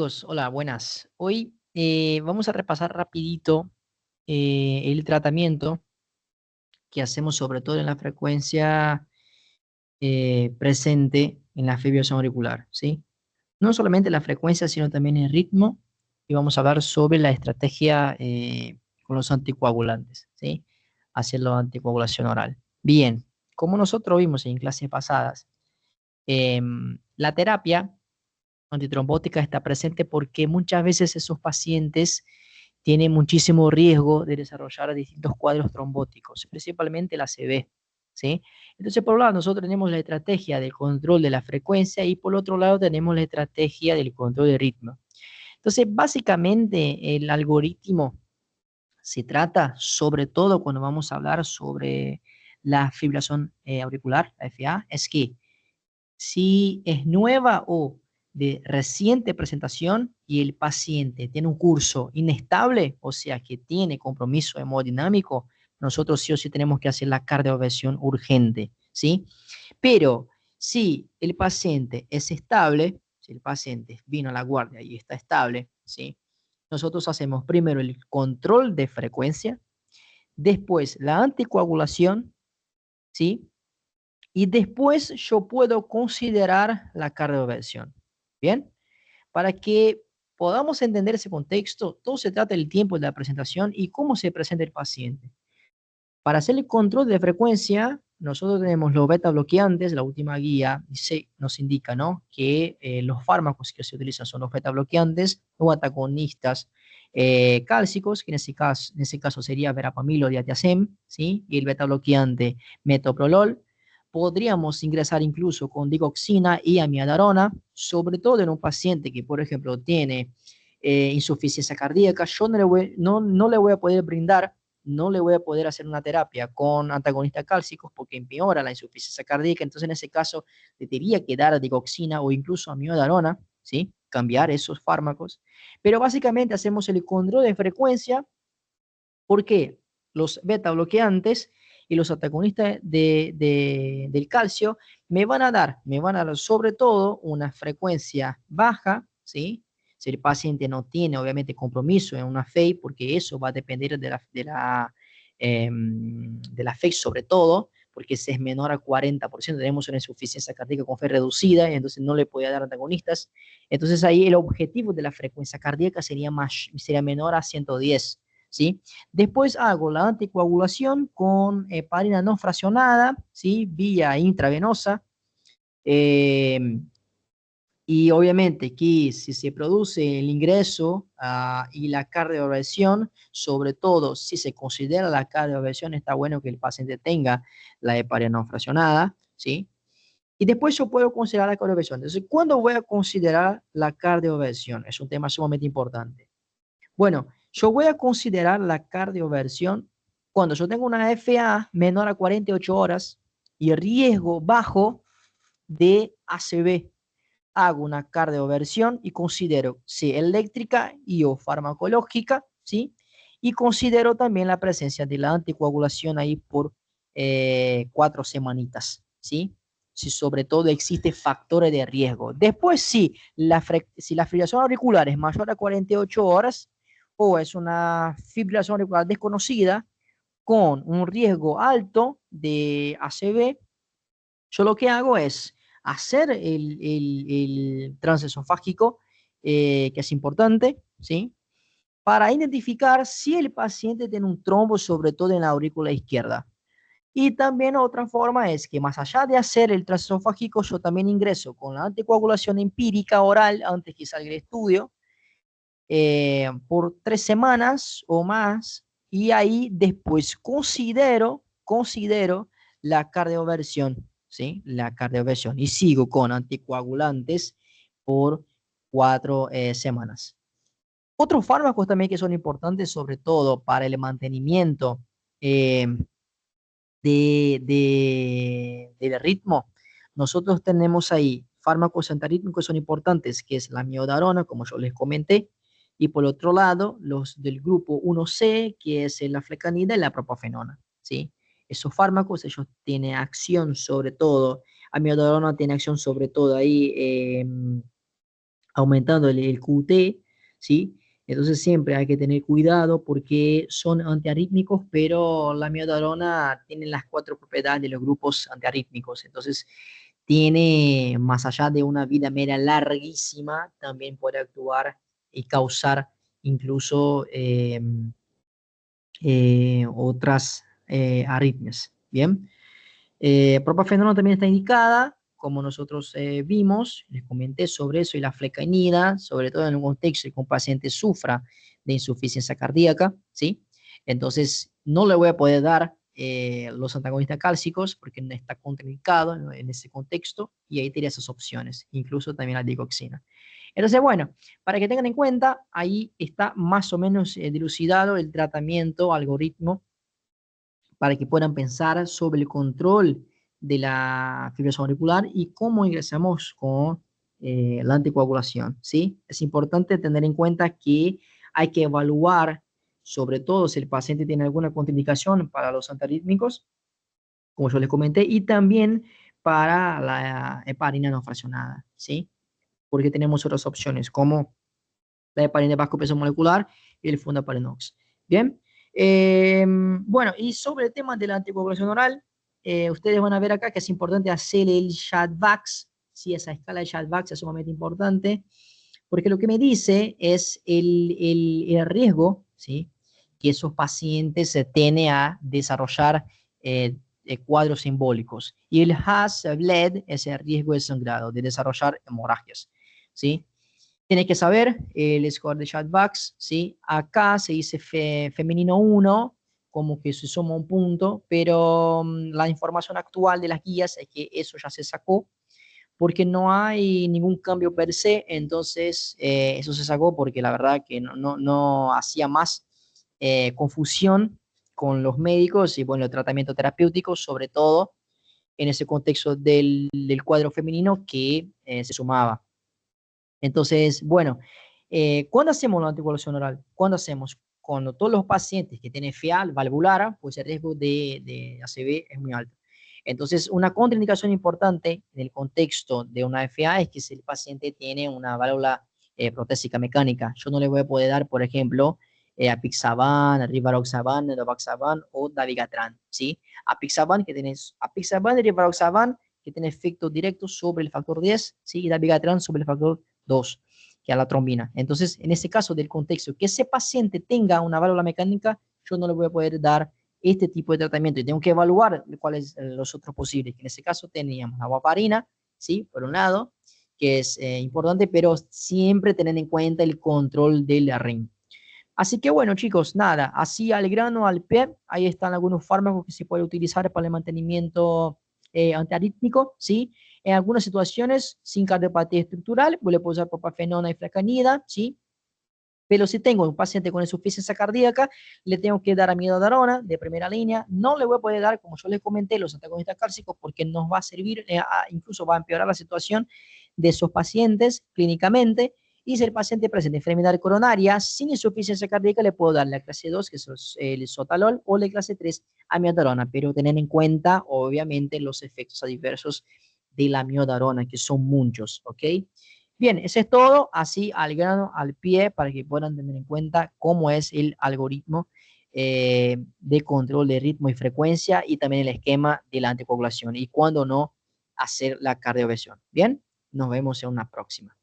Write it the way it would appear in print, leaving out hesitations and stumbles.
Hola, buenas. Hoy vamos a repasar rapidito el tratamiento que hacemos sobre todo en la frecuencia presente en la fibrilación auricular, ¿sí? No solamente la frecuencia, sino también el ritmo, y vamos a hablar sobre la estrategia con los anticoagulantes, ¿sí? Hacer la anticoagulación oral. Bien, como nosotros vimos en clases pasadas, la terapia antitrombótica está presente porque muchas veces esos pacientes tienen muchísimo riesgo de desarrollar distintos cuadros trombóticos, principalmente la ACV, ¿sí? Entonces, por un lado, nosotros tenemos la estrategia del control de la frecuencia y por otro lado tenemos la estrategia del control del ritmo. Entonces, básicamente, el algoritmo se trata, sobre todo cuando vamos a hablar sobre la fibrilación auricular, la FA, es que si es nueva o de reciente presentación y el paciente tiene un curso inestable, o sea que tiene compromiso hemodinámico, nosotros sí o sí tenemos que hacer la cardioversión urgente, ¿sí? Pero si el paciente es estable, si el paciente vino a la guardia y está estable, ¿sí? Nosotros hacemos primero el control de frecuencia, después la anticoagulación, ¿sí? Y después yo puedo considerar la cardioversión. Bien, para que podamos entender ese contexto, todo se trata del tiempo de la presentación y cómo se presenta el paciente. Para hacer el control de frecuencia, nosotros tenemos los beta bloqueantes, la última guía nos indica, ¿no?, que los fármacos que se utilizan son los beta bloqueantes o antagonistas cálcicos, que en ese caso sería verapamil o diatiazem, ¿sí? Y el beta bloqueante metoprolol. Podríamos ingresar incluso con digoxina y amidalarona, sobre todo en un paciente que, por ejemplo, tiene insuficiencia cardíaca. Yo no le voy a poder brindar, no le voy a poder hacer una terapia con antagonistas cálcicos porque empeora la insuficiencia cardíaca. Entonces, en ese caso, le tendría que dar digoxina o incluso amiodarona, ¿sí? Cambiar esos fármacos. Pero básicamente hacemos el control de frecuencia porque los beta bloqueantes y los antagonistas del calcio me van a dar sobre todo una frecuencia baja, ¿sí? Si el paciente no tiene obviamente compromiso en una FEI, porque eso va a depender de la FEI sobre todo, porque si es menor a 40%, tenemos una insuficiencia cardíaca con fe reducida, y entonces no le podía dar antagonistas. Entonces ahí el objetivo de la frecuencia cardíaca sería menor a 110, ¿sí? Después hago la anticoagulación con heparina no fraccionada, ¿sí? Vía intravenosa. Eh, y obviamente aquí si se produce el ingreso y la cardioversión, sobre todo si se considera la cardioversión, está bueno que el paciente tenga la heparina no fraccionada, ¿sí? Y después yo puedo considerar la cardioversión. Entonces, ¿cuándo voy a considerar la cardioversión? Es un tema sumamente importante. Bueno, yo voy a considerar la cardioversión cuando yo tengo una FA menor a 48 horas y riesgo bajo de ACV. Hago una cardioversión y considero si eléctrica y o farmacológica, ¿sí? Y considero también la presencia de la anticoagulación ahí por 4 semanitas, ¿sí? Si sobre todo existe factores de riesgo. Después, si la fibrilación auricular es mayor a 48 horas o es una fibrilación auricular desconocida con un riesgo alto de ACV, yo lo que hago es hacer el transesofágico, que es importante, ¿sí? Para identificar si el paciente tiene un trombo, sobre todo en la aurícula izquierda. Y también otra forma es que más allá de hacer el transesofágico, yo también ingreso con la anticoagulación empírica oral antes que salga el estudio, por 3 semanas o más, y ahí después considero la cardioversión, ¿sí? La cardioversión, y sigo con anticoagulantes por 4 semanas. Otros fármacos también que son importantes, sobre todo para el mantenimiento eh, del ritmo. Nosotros tenemos ahí fármacos antarrítmicos que son importantes, que es la miodarona, como yo les comenté, y por otro lado, los del grupo 1C, que es la flecanida y la propafenona, ¿sí? Esos fármacos, ellos tienen acción sobre todo, amiodarona tiene acción sobre todo ahí aumentando el QT, ¿sí? Entonces siempre hay que tener cuidado porque son antiarrítmicos, pero la miodarona tiene las 4 propiedades de los grupos antiarrítmicos. Entonces tiene, más allá de una vida media larguísima, también puede actuar y causar incluso otras arritmias. Bien. Propafenona también está indicada, como nosotros vimos, les comenté sobre eso, y la flecainida, sobre todo en un contexto en que un paciente sufra de insuficiencia cardíaca, ¿sí? Entonces, no le voy a poder dar los antagonistas cálcicos porque no está contraindicado en ese contexto, y ahí tiene esas opciones, incluso también la digoxina. Entonces, bueno, para que tengan en cuenta, ahí está más o menos dilucidado el tratamiento, algoritmo, para que puedan pensar sobre el control de la fibrilación auricular y cómo ingresamos con la anticoagulación, ¿sí? Es importante tener en cuenta que hay que evaluar, sobre todo si el paciente tiene alguna contraindicación para los antiarrítmicos, como yo les comenté, y también para la heparina no fraccionada, ¿sí? Porque tenemos otras opciones, como la heparina de bajo peso molecular y el fundaparinox. Bien, bueno, y sobre el tema de la anticoagulación oral, ustedes van a ver acá que es importante hacer el Shadvax, sí, esa escala de Shadvax es sumamente importante, porque lo que me dice es el riesgo, ¿sí?, que esos pacientes se tienen a desarrollar cuadros embólicos. Y el HAS-BLED es el riesgo de sangrado, de desarrollar hemorragias, ¿sí? Tienes que saber el score de Chatbox, ¿sí? Acá se dice femenino 1, como que se suma un punto, pero la información actual de las guías es que eso ya se sacó, porque no hay ningún cambio per se, entonces eso se sacó porque la verdad que no hacía más confusión con los médicos y bueno, el tratamiento terapéutico, sobre todo en ese contexto del cuadro femenino que se sumaba. Entonces, bueno, ¿cuándo hacemos la anticoagulación oral? ¿Cuándo hacemos? Cuando todos los pacientes que tienen FA valvular, pues el riesgo de ACV es muy alto. Entonces, una contraindicación importante en el contexto de una FA es que si el paciente tiene una válvula protésica mecánica, yo no le voy a poder dar, por ejemplo, apixaban, rivaroxaban, edovaxaban o dabigatran, ¿sí? Apixaban y rivaroxaban que tiene efecto directo sobre el factor 10, ¿sí? Y dabigatran sobre el factor 2, que es la trombina. Entonces, en ese caso del contexto, que ese paciente tenga una válvula mecánica, yo no le voy a poder dar este tipo de tratamiento y tengo que evaluar cuáles son los otros posibles. En ese caso teníamos la warfarina, ¿sí? Por un lado, que es importante, pero siempre tener en cuenta el control del ring. Así que bueno, chicos, nada, así al grano, al pie, ahí están algunos fármacos que se pueden utilizar para el mantenimiento antiarrítmico, ¿sí? En algunas situaciones, sin cardiopatía estructural, pues le puedo usar propafenona y flecainida, ¿sí? Pero si tengo un paciente con insuficiencia cardíaca, le tengo que dar amiodarona de primera línea. No le voy a poder dar, como yo les comenté, los antagonistas cálcicos porque nos va a servir, incluso va a empeorar la situación de esos pacientes clínicamente. Y si el paciente presenta enfermedad coronaria sin insuficiencia cardíaca, le puedo dar la clase 2, que es el sotalol, o la clase 3, amiodarona, pero tener en cuenta, obviamente, los efectos adversos de la amiodarona, que son muchos, ¿ok? Bien, eso es todo, así al grano, al pie, para que puedan tener en cuenta cómo es el algoritmo de control de ritmo y frecuencia y también el esquema de la anticoagulación y cuándo no hacer la cardioversión. Bien, nos vemos en una próxima.